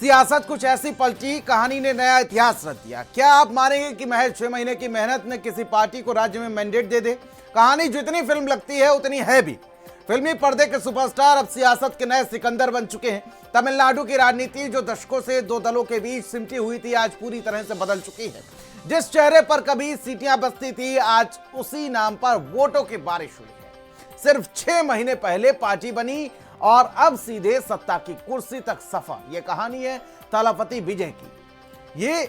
सियासत कुछ ऐसी पलटी, कहानी ने नया इतिहास रच दिया। क्या आप मानेंगे कि महज 6 महीने की मेहनत ने किसी पार्टी को राज्य में मैंडेट दे दे? कहानी जितनी फिल्म लगती है उतनी है भी। फिल्मी पर्दे के सुपरस्टार अब सियासत के नए सिकंदर बन चुके हैं। तमिलनाडु की राजनीति जो दशकों से दो दलों के बीच सिमटी हुई थी, आज पूरी तरह से बदल चुकी है। जिस चेहरे पर कभी सीटियां बजती थी, आज उसी नाम पर वोटों की बारिश हुई है। सिर्फ 6 महीने पहले पार्टी बनी और अब सीधे सत्ता की कुर्सी तक सफर। यह कहानी है थलपति विजय की। ये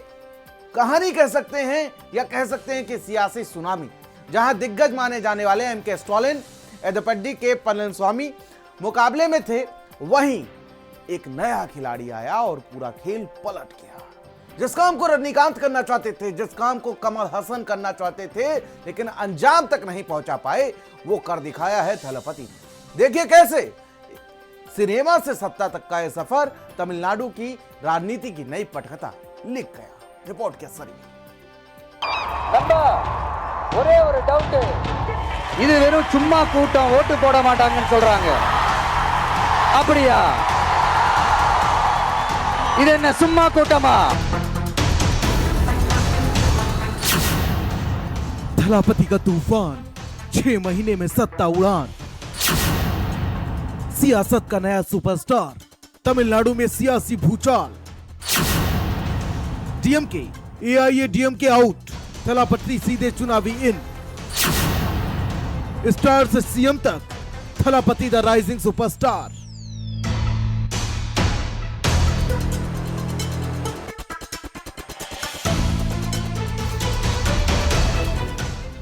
कहानी कह सकते हैं या कह सकते हैं कि सियासी सुनामी, जहां दिग्गज माने जाने वाले एम.के. स्टालिन, एडप्पाडी के पलनिस्वामी मुकाबले में थे, वहीं एक नया खिलाड़ी आया और पूरा खेल पलट गया। जिस काम को रजनीकांत करना चाहते थे, जिस काम को कमल हसन करना चाहते थे, लेकिन अंजाम तक नहीं पहुंचा पाए, वो कर दिखाया है थलपति ने। देखिए कैसे सिनेमा से सत्ता तक का यह सफर तमिलनाडु की राजनीति की नई पटकथा लिख गया। रिपोर्ट के जरिए ஒரே ஒரு டவுட், இது வெறும் சும்மா கூட்டம், ஓட்டு போட மாட்டாங்கன்னு சொல்றாங்க. அப்படியா? இது என்ன சும்மா கூட்டமா? थलापति का तूफान, 6 महीने में सत्ता उड़ान। सियासत का नया सुपरस्टार, तमिलनाडु में सियासी भूचाल। डीएमके एआईएडीएमके आउट, थलापति सीधे चुनावी इन। स्टार से सीएम तक, थलापति द राइजिंग सुपरस्टार।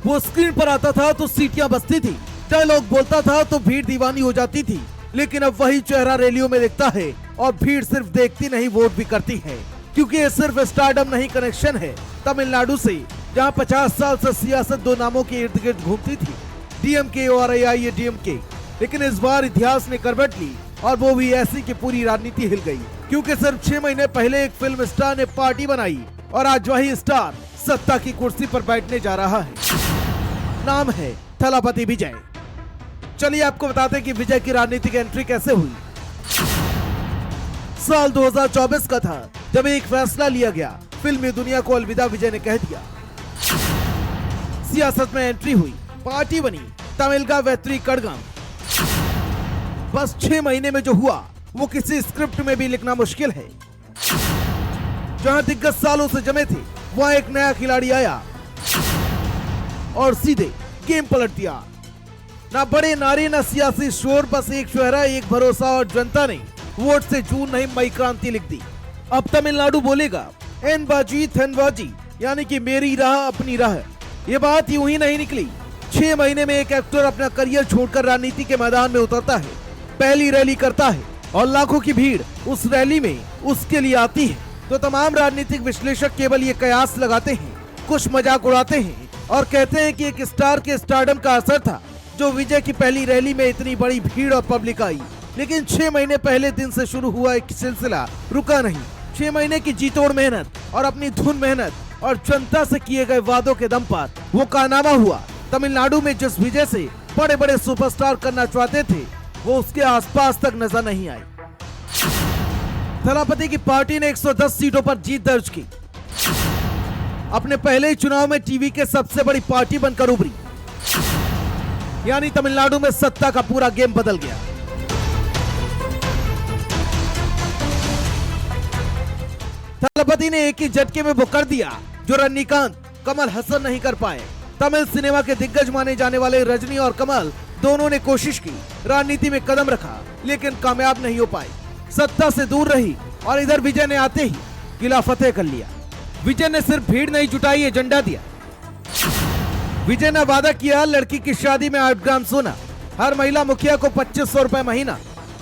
वो स्क्रीन पर आता था तो सीटियां बजती थी, डायलॉग बोलता था तो भीड़ दीवानी हो जाती थी। लेकिन अब वही चेहरा रैलियों में दिखता है और भीड़ सिर्फ देखती नहीं, वोट भी करती है। क्योंकि ये सिर्फ स्टारडम नहीं, कनेक्शन है तमिलनाडु से, जहां 50 साल से सियासत दो नामों के इर्द गिर्द घूमती थी, डीएमके और एआईएडीएमके। लेकिन इस बार इतिहास ने करवट ली, और वो भी ऐसी कि पूरी राजनीति हिल गई। क्योंकि सिर्फ 6 महीने पहले एक फिल्म स्टार ने पार्टी बनाई और आज वही स्टार सत्ता की कुर्सी पर बैठने जा रहा है। नाम है थलापति विजय। चलिए आपको बताते हैं कि विजय की राजनीतिक एंट्री कैसे हुई। साल 2024 का था जब एक फैसला लिया गया, फिल्मी दुनिया को अलविदा विजय ने कह दिया। सियासत में एंट्री हुई, पार्टी बनी तमिलगा वेत्री कड़गम। बस 6 महीने में जो हुआ वो किसी स्क्रिप्ट में भी लिखना मुश्किल है। जहां दिग्गज सालों से जमे थे, वहां एक नया खिलाड़ी आया और सीधे गेम पलट दिया। ना बड़े नारे, ना सियासी शोर, बस एक चेहरा, एक भरोसा, और जनता ने वोट से जून नहीं मई क्रांति लिख दी। अब तमिलनाडु बोलेगा एन बाजी थन बाजी, यानी कि मेरी राह अपनी राह। ये बात यूं ही नहीं निकली। 6 महीने में एक एक्टर अपना करियर छोड़कर राजनीति के मैदान में उतरता है, पहली रैली करता है और लाखों की भीड़ उस रैली में उसके लिए आती है। तो तमाम राजनीतिक विश्लेषक केवल ये कयास लगाते हैं, कुछ मजाक उड़ाते हैं और कहते हैं कि एक स्टार के स्टारडम का असर था जो विजय की पहली रैली में इतनी बड़ी भीड़ और पब्लिक आई। लेकिन 6 महीने पहले दिन से शुरू हुआ एक सिलसिला रुका नहीं। 6 महीने की जीतोड़ मेहनत और अपनी धुन मेहनत और जनता से किए गए वादों के दम पर वो कारनामा हुआ। तमिलनाडु में जिस विजय से बड़े बड़े सुपरस्टार करना चाहते थे, वो उसके आसपास तक नजर नहीं आई। थलापति की पार्टी ने 110 सीटों पर जीत दर्ज की। अपने पहले ही चुनाव में टीवी के सबसे बड़ी पार्टी बनकर उभरी। यानी तमिलनाडु में सत्ता का पूरा गेम बदल गया। थलापति ने एक ही झटके में वो कर दिया जो रजनीकांत, कमल हसन नहीं कर पाए। तमिल सिनेमा के दिग्गज माने जाने वाले रजनी और कमल दोनों ने कोशिश की, राजनीति में कदम रखा, लेकिन कामयाब नहीं हो पाए। सत्ता से दूर रही और इधर विजय ने आते ही किला फतेह कर लिया। विजय ने सिर्फ भीड़ नहीं जुटाई, एजेंडा दिया। विजय ने वादा किया लड़की की शादी में 8 ग्राम सोना, हर महिला मुखिया को 2500 रुपए महीना,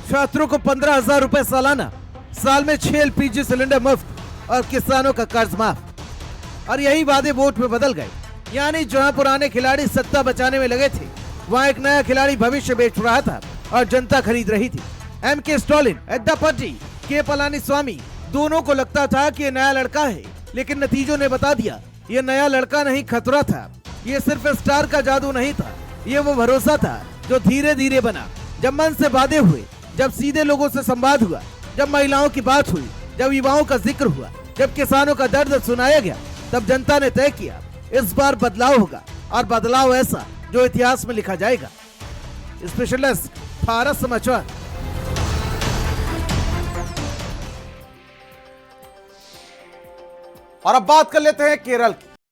छात्रों को 15,000 रुपए सालाना, साल में 6 LPG सिलेंडर मुफ्त और किसानों का कर्ज माफ। और यही वादे वोट में बदल गए। यानी जहां पुराने खिलाड़ी सत्ता बचाने में लगे थे, वहां एक नया खिलाड़ी भविष्य बेच रहा था और जनता खरीद रही थी। एम.के. स्टालिन, एडप्पाडी के पलानीस्वामी, दोनों को लगता था कि ये नया लड़का है, लेकिन नतीजों ने बता दिया ये नया लड़का नहीं, खतरा था। ये सिर्फ स्टार का जादू नहीं था, ये वो भरोसा था जो धीरे धीरे बना। जब मन से वादे हुए, जब सीधे लोगों से संवाद हुआ, जब महिलाओं की बात हुई, जब युवाओं का जिक्र हुआ, जब किसानों का दर्द सुनाया गया, तब जनता ने तय किया इस बार बदलाव होगा और बदलाव ऐसा जो इतिहास में लिखा जाएगा। स्पेशल डेस्क, भारत समाचार। और अब बात कर लेते हैं केरल की।